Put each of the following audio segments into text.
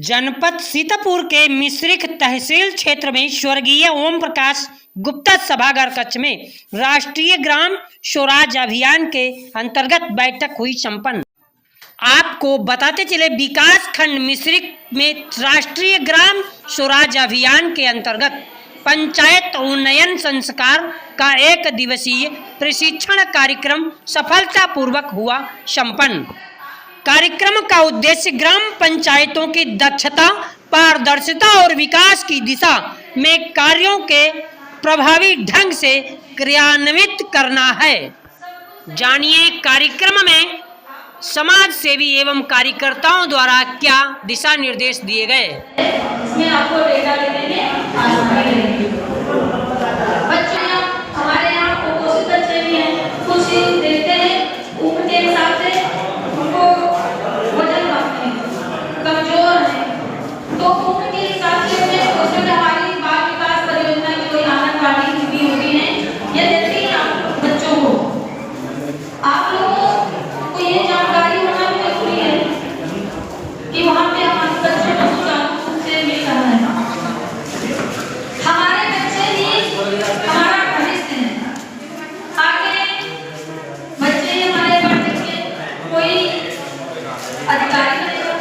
जनपद सीतापुर के मिश्रिख तहसील क्षेत्र में स्वर्गीय ओम प्रकाश गुप्ता सभागार कक्ष में राष्ट्रीय ग्राम स्वराज अभियान के अंतर्गत बैठक हुई संपन्न। आपको बताते चले, विकास खंड मिश्रिख में राष्ट्रीय ग्राम स्वराज अभियान के अंतर्गत पंचायत उन्नयन संस्कार का 1 दिवसीय प्रशिक्षण कार्यक्रम सफलतापूर्वक हुआ संपन्न। कार्यक्रम का उद्देश्य ग्राम पंचायतों की दक्षता, पारदर्शिता और विकास की दिशा में कार्यों के प्रभावी ढंग से क्रियान्वित करना है। जानिए कार्यक्रम में समाज सेवी एवं कार्यकर्ताओं द्वारा क्या दिशा निर्देश दिए गए। इसमें आपको डेटा देने में आसानी रहेगी। बच्चे हमारे यहाँ कुपोषित बच्चे भी हैं, कुछ देखते हैं उम्र के हिसाब से उनको वजन कम है, कमजोर है, तो उम्र के हिसाब से उसमें हमारी बाल विकास परियोजना की कोई आंगनबाड़ी भी होती है, ये देती है बच्चों को। आप लोगों को ये जानकारी होना भी जरूरी है कि वहाँ पे हमारे बच्चों को सुचारू से मिल रहा है। हमारे बच्चे ही हमारा भविष्य है। आगे बच्चे हमारे बढ़ के कोई अधिकारी बनेगा,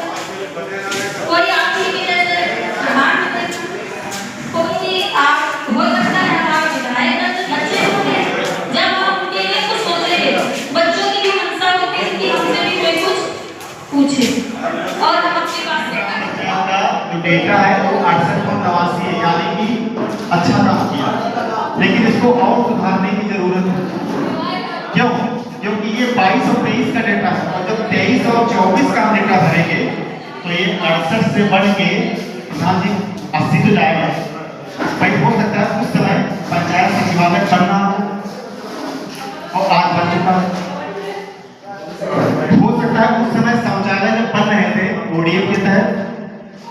कोई आप ही की जैसे प्रधान बनेगा, कोई आप हो सकता है हमारा विधायक बच्चे होंगे। जब हम उनके लिए कुछ सोचेंगे, बच्चों की भी मंशा होती है कि हमसे भी कोई कुछ पूछे और हम अपनी बात जो डेटा है वो 6889 है, यानी कि अच्छा काम किया, लेकिन इसको और सुधारने की जरूरत है। क्यों? क्योंकि ये 22 और 23 का डेटा है, और जब 23 और 24 का डेटा भरेंगे तो ये 68 से बढ़ के 80 तो जाएगा। भाई हो सकता है उस समय पंचायत सचिवालय बनना और आज बन चुका है। हो सकता है उस समय शौचालय जब बन रहे थे ओडीएफ के तहत,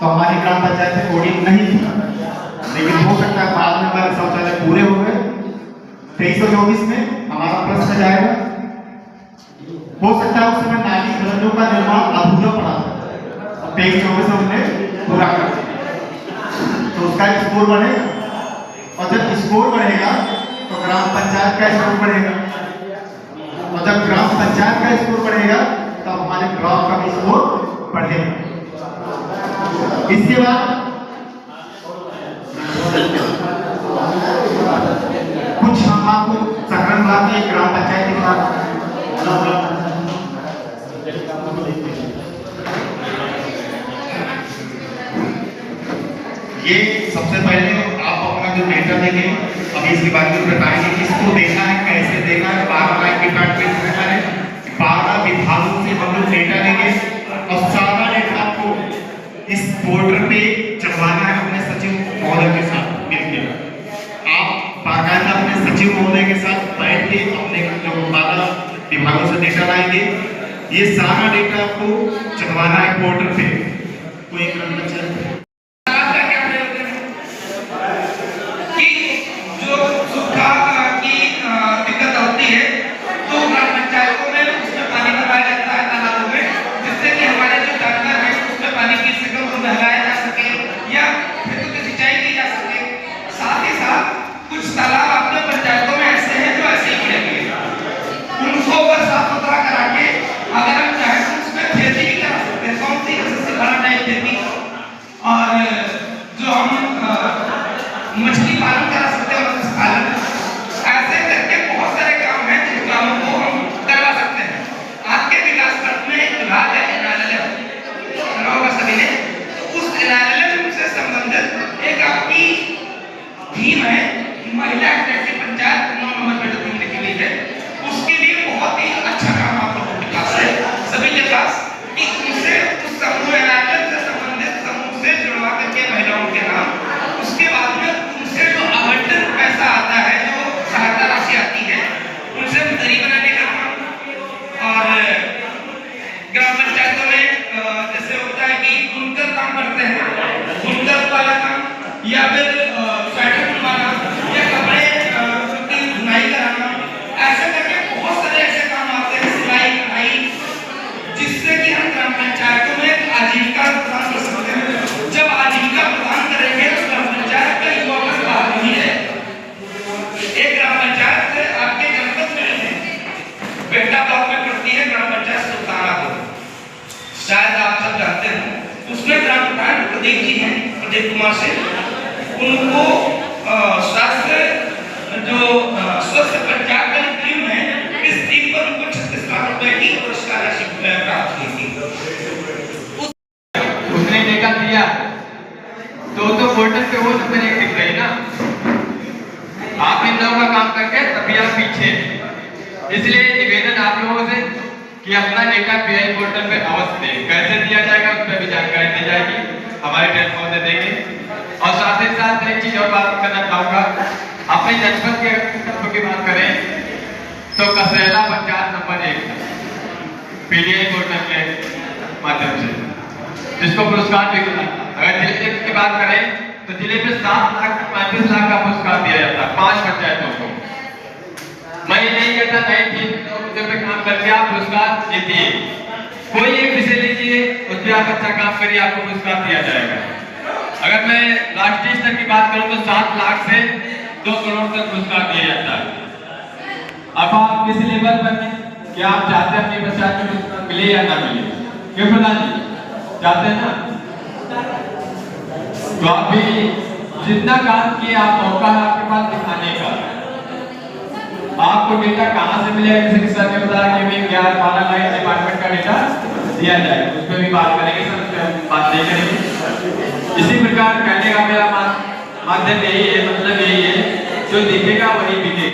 तो हमारी ग्राम पंचायत में ओडीएफ नहीं था, लेकिन हो सकता है बाद में हमारे शौचालय पूरे हो गए। 23 और 24 में हमारा प्रश्न जाएगा। हो सकता है उस समय नाली खंडों का निर्माण अधूरा पड़ा था, और 23-24 में हमने पूरा कर दिया, तो उसका स्कोर बढ़ेगा। और जब स्कोर बढ़ेगा तो ग्राम पंचायत का स्कोर बढ़ेगा, और जब ग्राम पंचायत का स्कोर बढ़ेगा तो हमारे ब्लॉक का भी स्कोर बढ़ेगा। इसके बाद कुछ हम आपको संग्रह ब्लॉक की ग्राम पंचायत के ये सबसे पहले आप अपना जो डेटा देंगे, अभी इसके बाद में बताएंगे किसको देखना है, कैसे देखना है। 12 डिपार्टमेंट में है, 12 विभागों से हम लोग डेटा लेंगे और सारा डेटा आपको इस पोर्टल पे चढ़वाना है अपने सचिव महोदय के साथ मिलकर। आप बाकायदा अपने सचिव महोदय के साथ बैठ के अपने जो 12 विभागों से डेटा लाएंगे, ये सारा डेटा आपको चढ़वाना है पोर्टल पे। कोई ग्राम पंचायत प्रदीप जी हैं, प्रदीप कुमार से, उनको स्वास्थ्य जो स्वस्थ प्रत्यार्पण टीम है, इस टीम पर उनको 36 लाख रुपए की पुरस्कार राशि प्राप्त हुई थी। उसने टेका दिया तो पोर्टल पे वो नंबर 1 दिख रही ना। आप इन लोगों का काम करके तभी आप पीछे। इसलिए निवेदन आप लोगों से कि अपना डेटा पीआई पोर्टल पे अवश्य दें। कैसे दिया जाएगा उस पर भी जानकारी दी जाएगी, हमारे टेलीफोन से देंगे। और साथ ही साथ एक चीज और बात करना चाहूँगा, अपने जनपद के तत्व की बात करें तो Kasrela panchayat number 1 PDI portal के माध्यम से जिसको पुरस्कार भी मिला। अगर जिले की बात करें तो जिले में 7,35 लाख का पुरस्कार दिया जाता है 5 पंचायतों को। मैं ये नहीं कहता नहीं ठीक पे काम करके आप पुरस्कार जीतिए, कोई एक विषय लीजिए उस पर आप अच्छा काम करिए, आपको पुरस्कार दिया जाएगा। अगर मैं राष्ट्रीय स्तर की बात करूं तो 7 लाख से 2 करोड़ तक पुरस्कार दिया जाता है। अब आप किस लेवल पर हैं कि आप चाहते हैं अपनी पंचायत में पुरस्कार मिले या ना मिले? क्यों प्रधान जी चाहते हैं ना? तो आप भी जितना काम किए, आप मौका है आपके पास दिखाने का। आपको डेटा कहाँ से मिलेगा? किसी के सर ने बताया कि मैं 11-12 लाख डिपार्टमेंट का डेटा दिया जाएगा, उस पर भी बात करेंगे सर, बात नहीं करेंगे। इसी प्रकार कहने का मेरा माध्यम यही है, मतलब यही है, जो दिखेगा वही बिकेगा।